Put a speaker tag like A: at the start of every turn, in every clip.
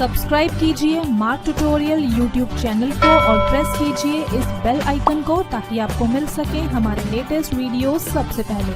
A: Subscribe कीजिए mark tutorial YouTube channel को और प्रेस कीजिए इस बेल आइकन को ताकि आपको मिल सके हमारे लेटेस्ट वीडियोस सबसे पहले।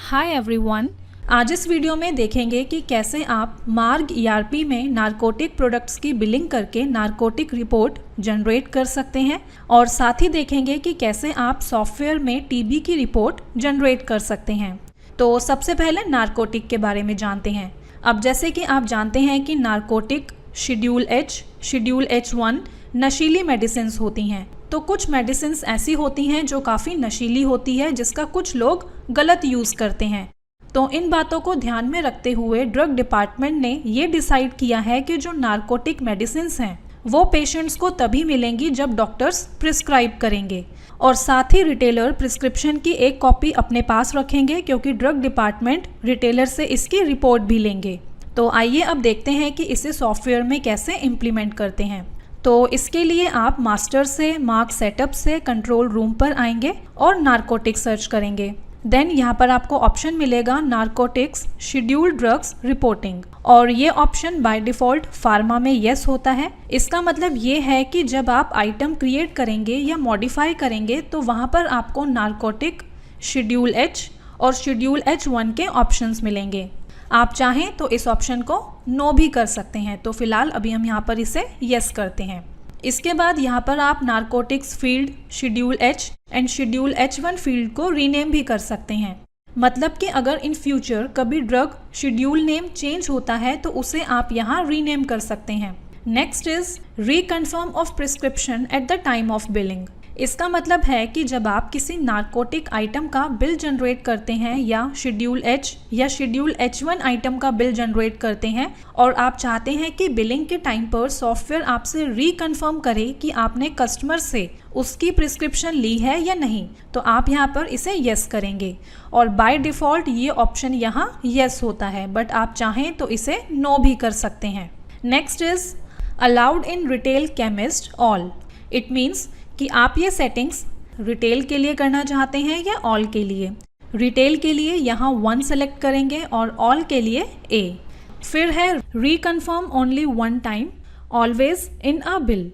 A: हाय एवरीवन, आज इस वीडियो में देखेंगे कि कैसे आप मार्ग ERP में नारकोटिक प्रोडक्ट्स की बिलिंग करके नारकोटिक रिपोर्ट जनरेट कर सकते हैं और साथ ही देखेंगे कि कैसे आप सॉफ्टवेयर में TB की रिपोर्ट जनरेट कर सकते हैं। तो सबसे पहले नारकोटिक के बारे में जानते हैं। अब जैसे कि आप जानते हैं कि narcotic schedule H, schedule H1 नशीली मेडिसिन्स होती हैं। तो कुछ मेडिसिन्स ऐसी होती हैं जो काफ़ी नशीली होती है जिसका कुछ लोग गलत यूज़ करते हैं। तो इन बातों को ध्यान में रखते हुए ड्रग डिपार्टमेंट ने ये डिसाइड किया है कि जो नारकोटिक मेडिसिन्स हैं वो पेशेंट्स को तभी मिलेंगी जब डॉक्टर्स प्रिस्क्राइब करेंगे और साथ ही रिटेलर प्रिस्क्रिप्शन की एक कॉपी अपने पास रखेंगे क्योंकि ड्रग डिपार्टमेंट रिटेलर से इसकी रिपोर्ट भी लेंगे। तो आइए अब देखते हैं कि इसे सॉफ्टवेयर में कैसे इम्प्लीमेंट करते हैं। तो इसके लिए आप मास्टर से मार्क सेटअप से कंट्रोल रूम पर आएंगे और नारकोटिक सर्च करेंगे। देन यहाँ पर आपको ऑप्शन मिलेगा नारकोटिक्स शेड्यूल्ड ड्रग्स रिपोर्टिंग और ये ऑप्शन बाय डिफ़ॉल्ट फार्मा में येस होता है। इसका मतलब ये है कि जब आप आइटम क्रिएट करेंगे या मॉडिफाई करेंगे तो वहाँ पर आपको नारकोटिक शेड्यूल H और शेड्यूल H1 के ऑप्शंस मिलेंगे। आप चाहें तो इस ऑप्शन को नो भी कर सकते हैं। तो फिलहाल अभी हम यहाँ पर इसे येस करते हैं। इसके बाद यहाँ पर आप narcotics field schedule H and schedule H1 field को रीनेम भी कर सकते हैं। मतलब कि अगर इन फ्यूचर कभी ड्रग शेड्यूल नेम चेंज होता है तो उसे आप यहाँ रीनेम कर सकते हैं। Next is reconfirm of prescription at the time of billing. इसका मतलब है कि जब आप किसी नारकोटिक आइटम का बिल जनरेट करते हैं या शेड्यूल H या शेड्यूल H1 आइटम का बिल जनरेट करते हैं और आप चाहते हैं कि बिलिंग के टाइम पर सॉफ्टवेयर आपसे रीकन्फर्म करे कि आपने कस्टमर से उसकी प्रिस्क्रिप्शन ली है या नहीं, तो आप यहाँ पर इसे येस करेंगे और बाय डिफ़ॉल्ट ये ऑप्शन यहाँ येस होता है, बट आप चाहें तो इसे नो भी कर सकते हैं। Next is allowed in retail chemist all. It means कि आप ये सेटिंग्स रिटेल के लिए करना चाहते हैं या ऑल के लिए। रिटेल के लिए यहाँ 1 सेलेक्ट करेंगे और ऑल के लिए A। फिर है reconfirm only 1 time always in a bill.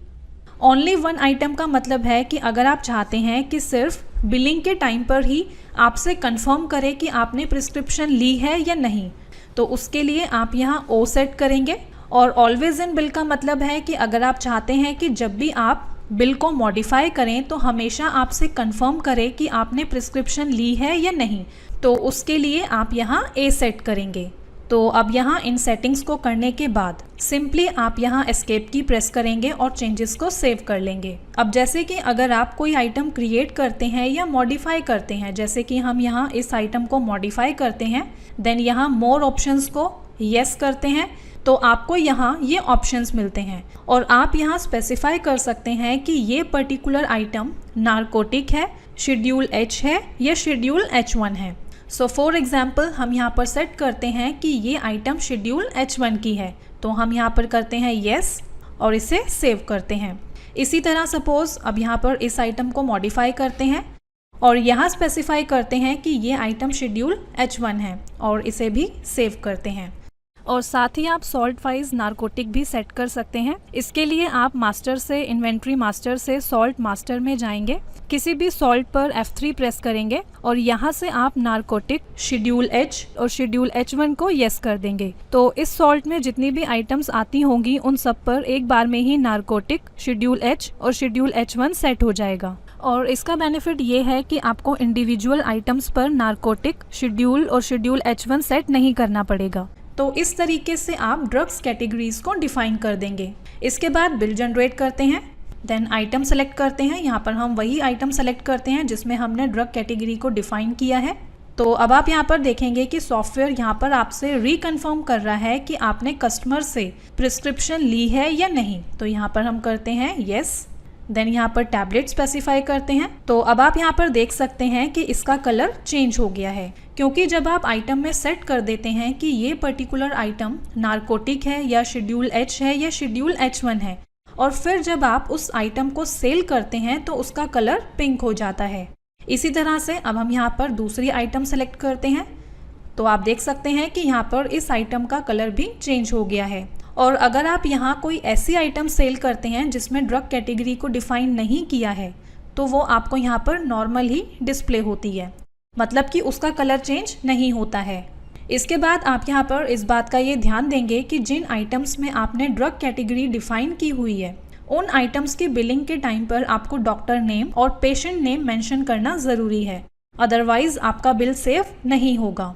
A: Only 1 item का मतलब है कि अगर आप चाहते हैं कि सिर्फ बिलिंग के टाइम पर ही आपसे कंफर्म करे कि आपने प्रिस्क्रिप्शन ली है या नहीं, तो उसके लिए आप यहाँ O सेट करेंगे। और ऑलवेज इन बिल का मतलब है कि अगर आप चाहते हैं कि जब भी आप बिल को मॉडिफाई करें तो हमेशा आपसे कंफर्म करें कि आपने प्रिस्क्रिप्शन ली है या नहीं, तो उसके लिए आप यहाँ A सेट करेंगे। तो अब यहाँ इन सेटिंग्स को करने के बाद सिंपली आप यहाँ एस्केप की प्रेस करेंगे और चेंजेस को सेव कर लेंगे। अब जैसे कि अगर आप कोई आइटम क्रिएट करते हैं या मॉडिफाई करते हैं, जैसे कि हम यहाँ इस आइटम को मॉडिफाई करते हैं, देन यहाँ मोर ऑप्शंस को येस करते हैं तो आपको यहाँ ये ऑप्शंस मिलते हैं और आप यहाँ स्पेसिफाई कर सकते हैं कि ये पर्टिकुलर आइटम नारकोटिक है, शेड्यूल H है या शेड्यूल H1 है। सो फॉर एग्जांपल हम यहाँ पर सेट करते हैं कि ये आइटम शेड्यूल H1 की है, तो हम यहाँ पर करते हैं येस और इसे सेव करते हैं। इसी तरह सपोज अब यहाँ पर इस आइटम को मॉडिफाई करते हैं और यहाँ स्पेसिफाई करते हैं कि ये आइटम शेड्यूल H1 है और इसे भी सेव करते हैं। और साथ ही आप सॉल्ट वाइज नारकोटिक भी सेट कर सकते हैं। इसके लिए आप मास्टर से इन्वेंट्री मास्टर से सॉल्ट मास्टर में जाएंगे, किसी भी सॉल्ट पर F3 प्रेस करेंगे और यहाँ से आप नारकोटिक शेड्यूल H और शेड्यूल H1 को येस कर देंगे। तो इस सॉल्ट में जितनी भी आइटम्स आती होंगी उन सब पर एक बार में ही नारकोटिक शेड्यूल H और शेड्यूल H1 सेट हो जाएगा। और इसका बेनिफिट ये है कि आपको इंडिविजुअल आइटम्स पर नारकोटिक शेड्यूल और शेड्यूल H1 सेट नहीं करना पड़ेगा। तो इस तरीके से आप ड्रग्स कैटेगरीज को डिफाइन कर देंगे। इसके बाद बिल जनरेट करते हैं, देन आइटम सेलेक्ट करते हैं। यहाँ पर हम वही आइटम सेलेक्ट करते हैं जिसमें हमने ड्रग कैटेगरी को डिफाइन किया है। तो अब आप यहाँ पर देखेंगे कि सॉफ्टवेयर यहाँ पर आपसे रीकन्फर्म कर रहा है कि आपने कस्टमर से प्रिस्क्रिप्शन ली है या नहीं। तो यहाँ पर हम करते हैं येस, देन यहाँ पर टैबलेट स्पेसिफाई करते हैं। तो अब आप यहाँ पर देख सकते हैं कि इसका कलर चेंज हो गया है, क्योंकि जब आप आइटम में सेट कर देते हैं कि ये पर्टिकुलर आइटम नारकोटिक है या शेड्यूल H है या शेड्यूल H1 है और फिर जब आप उस आइटम को सेल करते हैं तो उसका कलर पिंक हो जाता है। इसी तरह से अब हम यहाँ पर दूसरी आइटम सेलेक्ट करते हैं तो आप देख सकते हैं कि यहाँ पर इस आइटम का कलर भी चेंज हो गया है और अगर आप यहाँ कोई ऐसी आइटम सेल करते हैं जिसमें ड्रग कैटेगरी को डिफ़ाइन नहीं किया है तो वो आपको यहाँ पर नॉर्मल ही डिस्प्ले होती है, मतलब कि उसका कलर चेंज नहीं होता है। इसके बाद आप यहाँ पर इस बात का ये ध्यान देंगे कि जिन आइटम्स में आपने ड्रग कैटेगरी डिफ़ाइन की हुई है उन आइटम्स की बिलिंग के टाइम पर आपको डॉक्टर नेम और पेशेंट नेम मेंशन करना ज़रूरी है, अदरवाइज़ आपका बिल सेव नहीं होगा।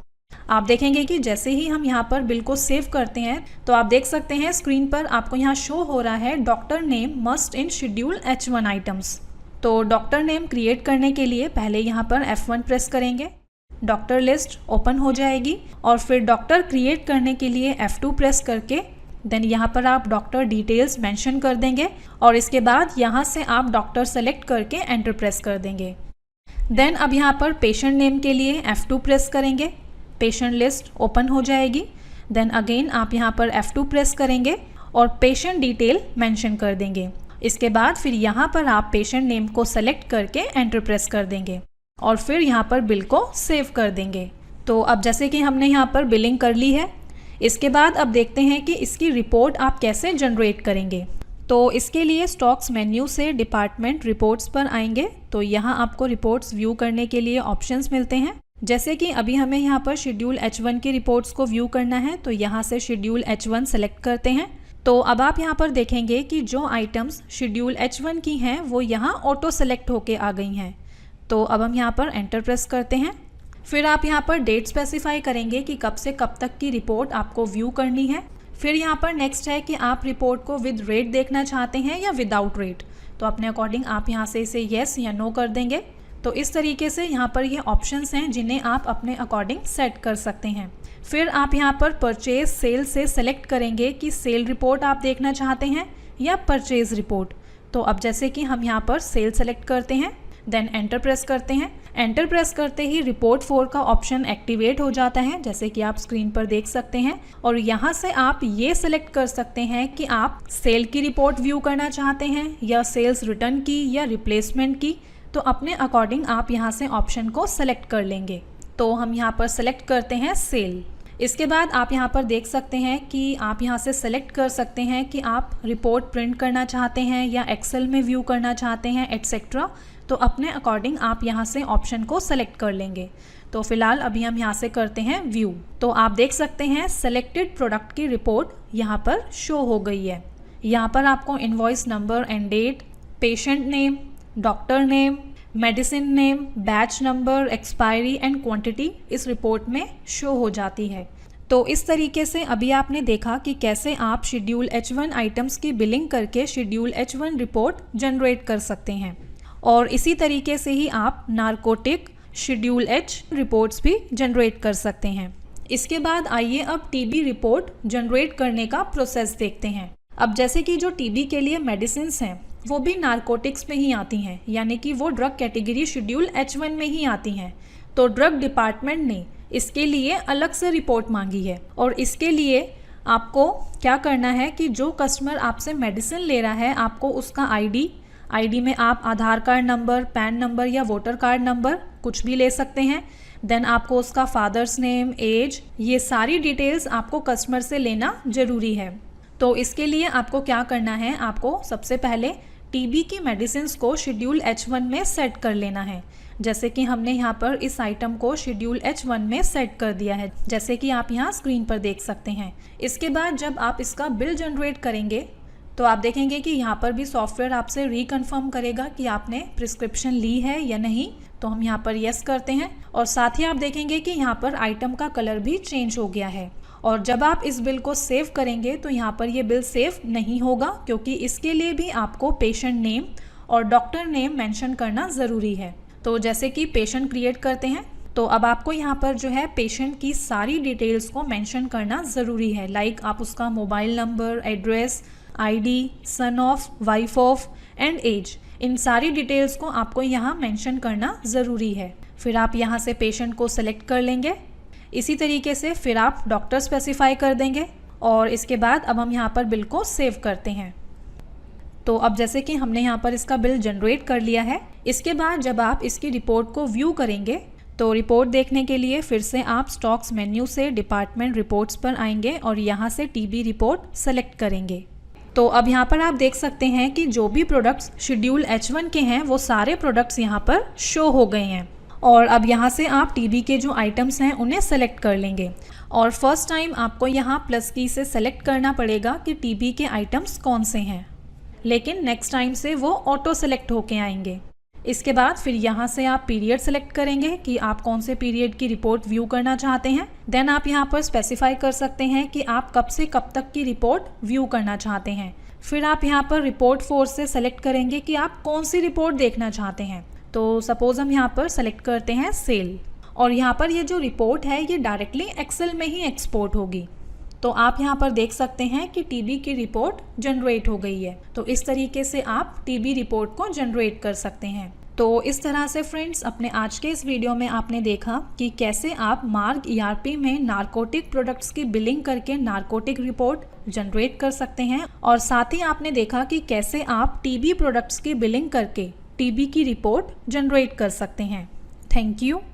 A: आप देखेंगे कि जैसे ही हम यहाँ पर बिल को सेव करते हैं तो आप देख सकते हैं स्क्रीन पर आपको यहाँ शो हो रहा है doctor name must in schedule H1 items. तो डॉक्टर नेम क्रिएट करने के लिए पहले यहाँ पर F1 प्रेस करेंगे, डॉक्टर लिस्ट ओपन हो जाएगी और फिर डॉक्टर क्रिएट करने के लिए F2 प्रेस करके देन यहाँ पर आप डॉक्टर डिटेल्स मेंशन कर देंगे और इसके बाद यहाँ से आप डॉक्टर सेलेक्ट करके एंटर प्रेस कर देंगे। देन अब यहाँ पर पेशेंट नेम के लिए F2 प्रेस करेंगे, पेशेंट लिस्ट ओपन हो जाएगी। देन अगेन आप यहाँ पर F2 प्रेस करेंगे और पेशेंट डिटेल मेंशन कर देंगे। इसके बाद फिर यहाँ पर आप पेशेंट नेम को सेलेक्ट करके एंटर प्रेस कर देंगे और फिर यहाँ पर बिल को सेव कर देंगे। तो अब जैसे कि हमने यहाँ पर बिलिंग कर ली है, इसके बाद अब देखते हैं कि इसकी रिपोर्ट आप कैसे जनरेट करेंगे। तो इसके लिए स्टॉक्स मेन्यू से डिपार्टमेंट रिपोर्ट्स पर आएंगे तो यहाँ आपको रिपोर्ट्स व्यू करने के लिए ऑप्शंस मिलते हैं। जैसे कि अभी हमें यहाँ पर शेड्यूल H1 की रिपोर्ट्स को व्यू करना है तो यहाँ से शेड्यूल H1 सेलेक्ट करते हैं। तो अब आप यहाँ पर देखेंगे कि जो आइटम्स शेड्यूल H1 की हैं वो यहाँ ऑटो सेलेक्ट होके आ गई हैं। तो अब हम यहाँ पर एंटर प्रेस करते हैं। फिर आप यहाँ पर डेट स्पेसिफाई करेंगे कि कब से कब तक की रिपोर्ट आपको व्यू करनी है। फिर यहाँ पर नेक्स्ट है कि आप रिपोर्ट को विद रेट देखना चाहते हैं या विदाउट रेट, तो अपने अकॉर्डिंग आप यहाँ से इसे येस या नो कर देंगे। तो इस तरीके से यहाँ पर ये ऑप्शंस हैं जिन्हें आप अपने अकॉर्डिंग सेट कर सकते हैं। फिर आप यहाँ पर परचेज सेल से सेलेक्ट करेंगे कि सेल रिपोर्ट आप देखना चाहते हैं या परचेज रिपोर्ट। तो अब जैसे कि हम यहाँ पर सेल सेलेक्ट करते हैं, देन एंटर प्रेस करते हैं। एंटर प्रेस करते ही रिपोर्ट 4 का ऑप्शन एक्टिवेट हो जाता है, जैसे कि आप स्क्रीन पर देख सकते हैं। और यहाँ से आप ये सेलेक्ट कर सकते हैं कि आप सेल की रिपोर्ट व्यू करना चाहते हैं या सेल्स रिटर्न की या रिप्लेसमेंट की। तो अपने अकॉर्डिंग आप यहाँ से ऑप्शन को सेलेक्ट कर लेंगे। तो हम यहाँ पर सेलेक्ट करते हैं सेल। इसके बाद आप यहाँ पर देख सकते हैं कि आप यहाँ से सेलेक्ट कर सकते हैं कि आप रिपोर्ट प्रिंट करना चाहते हैं या एक्सेल में व्यू करना चाहते हैं एटसेट्रा। तो अपने अकॉर्डिंग आप यहाँ से ऑप्शन को सेलेक्ट कर लेंगे। तो फिलहाल अभी हम यहाँ से करते हैं व्यू। तो आप देख सकते हैं सेलेक्टेड प्रोडक्ट की रिपोर्ट यहाँ पर शो हो गई है। यहाँ पर आपको invoice number and date, patient name, doctor name, medicine name, batch number, expiry and quantity इस रिपोर्ट में शो हो जाती है। तो इस तरीके से अभी आपने देखा कि कैसे आप शेड्यूल H1 आइटम्स की बिलिंग करके शेड्यूल H1 रिपोर्ट जनरेट कर सकते हैं। और इसी तरीके से ही आप नारकोटिक शेड्यूल H रिपोर्ट्स भी जनरेट कर सकते हैं। इसके बाद आइए अब टीबी रिपोर्ट जनरेट करने का प्रोसेस देखते हैं। अब जैसे कि जो टीबी के लिए मेडिसिन्स हैं वो भी नारकोटिक्स में ही आती हैं, यानी कि वो ड्रग कैटेगरी शेड्यूल H1 में ही आती हैं। तो ड्रग डिपार्टमेंट ने इसके लिए अलग से रिपोर्ट मांगी है और इसके लिए आपको क्या करना है कि जो कस्टमर आपसे मेडिसिन ले रहा है आपको उसका आईडी में आप आधार कार्ड नंबर, पैन नंबर या वोटर कार्ड नंबर कुछ भी ले सकते हैं। देन आपको उसका फादर्स नेम, एज, ये सारी डिटेल्स आपको कस्टमर से लेना ज़रूरी है। तो इसके लिए आपको क्या करना है, आपको सबसे पहले टीबी की मेडिसिन्स को शेड्यूल H1 में सेट कर लेना है। जैसे कि हमने यहाँ पर इस आइटम को शेड्यूल H1 में सेट कर दिया है, जैसे कि आप यहाँ स्क्रीन पर देख सकते हैं। इसके बाद जब आप इसका बिल जनरेट करेंगे तो आप देखेंगे कि यहाँ पर भी सॉफ्टवेयर आपसे रिकन्फर्म करेगा कि आपने प्रिस्क्रिप्शन ली है या नहीं। तो हम यहाँ पर यस करते हैं और साथ ही आप देखेंगे कि यहाँ पर आइटम का कलर भी चेंज हो गया है। और जब आप इस बिल को सेव करेंगे तो यहाँ पर ये बिल सेव नहीं होगा, क्योंकि इसके लिए भी आपको पेशेंट नेम और डॉक्टर नेम मेंशन करना ज़रूरी है। तो जैसे कि पेशेंट क्रिएट करते हैं तो अब आपको यहाँ पर जो है पेशेंट की सारी डिटेल्स को मेंशन करना ज़रूरी है। लाइक आप उसका mobile number, address, ID, son of, wife of and age, इन सारी डिटेल्स को आपको यहाँ मेंशन करना ज़रूरी है। फिर आप यहाँ से पेशेंट को सेलेक्ट कर लेंगे। इसी तरीके से फिर आप डॉक्टर स्पेसिफाई कर देंगे और इसके बाद अब हम यहाँ पर बिल को सेव करते हैं। तो अब जैसे कि हमने यहाँ पर इसका बिल जनरेट कर लिया है। इसके बाद जब आप इसकी रिपोर्ट को व्यू करेंगे तो रिपोर्ट देखने के लिए फिर से आप स्टॉक्स मेन्यू से डिपार्टमेंट रिपोर्ट्स पर आएंगे और यहाँ से टीबी रिपोर्ट सेलेक्ट करेंगे। तो अब यहाँ पर आप देख सकते हैं कि जो भी प्रोडक्ट्स शेड्यूल H1 के हैं वो सारे प्रोडक्ट्स यहाँ पर शो हो गए हैं। और अब यहाँ से आप टीबी के जो आइटम्स हैं उन्हें सेलेक्ट कर लेंगे और फर्स्ट टाइम आपको यहाँ प्लस की से सेलेक्ट करना पड़ेगा कि टीबी के आइटम्स कौन से हैं, लेकिन नेक्स्ट टाइम से वो ऑटो सेलेक्ट होके आएंगे। इसके बाद फिर यहाँ से आप पीरियड सेलेक्ट करेंगे कि आप कौन से पीरियड की रिपोर्ट व्यू करना चाहते हैं। देन आप यहाँ पर स्पेसिफाई कर सकते हैं कि आप कब से कब तक की रिपोर्ट व्यू करना चाहते हैं। फिर आप यहाँ पर रिपोर्ट फोर्स से सेलेक्ट करेंगे कि आप कौन सी रिपोर्ट देखना चाहते हैं। तो सपोज हम यहाँ पर सेलेक्ट करते हैं सेल, और यहाँ पर ये जो रिपोर्ट है ये डायरेक्टली एक्सेल में ही एक्सपोर्ट होगी। तो आप यहाँ पर देख सकते हैं कि टीबी की रिपोर्ट जनरेट हो गई है। तो इस तरीके से आप टीबी रिपोर्ट को जनरेट कर सकते हैं। तो इस तरह से फ्रेंड्स, अपने आज के इस वीडियो में आपने देखा कि कैसे आप मार्ग ERP में नारकोटिक प्रोडक्ट्स की बिलिंग करके नारकोटिक रिपोर्ट जनरेट कर सकते हैं, और साथ ही आपने देखा कि कैसे आप टीबी प्रोडक्ट्स की बिलिंग करके टीबी की रिपोर्ट जनरेट कर सकते हैं। Thank you.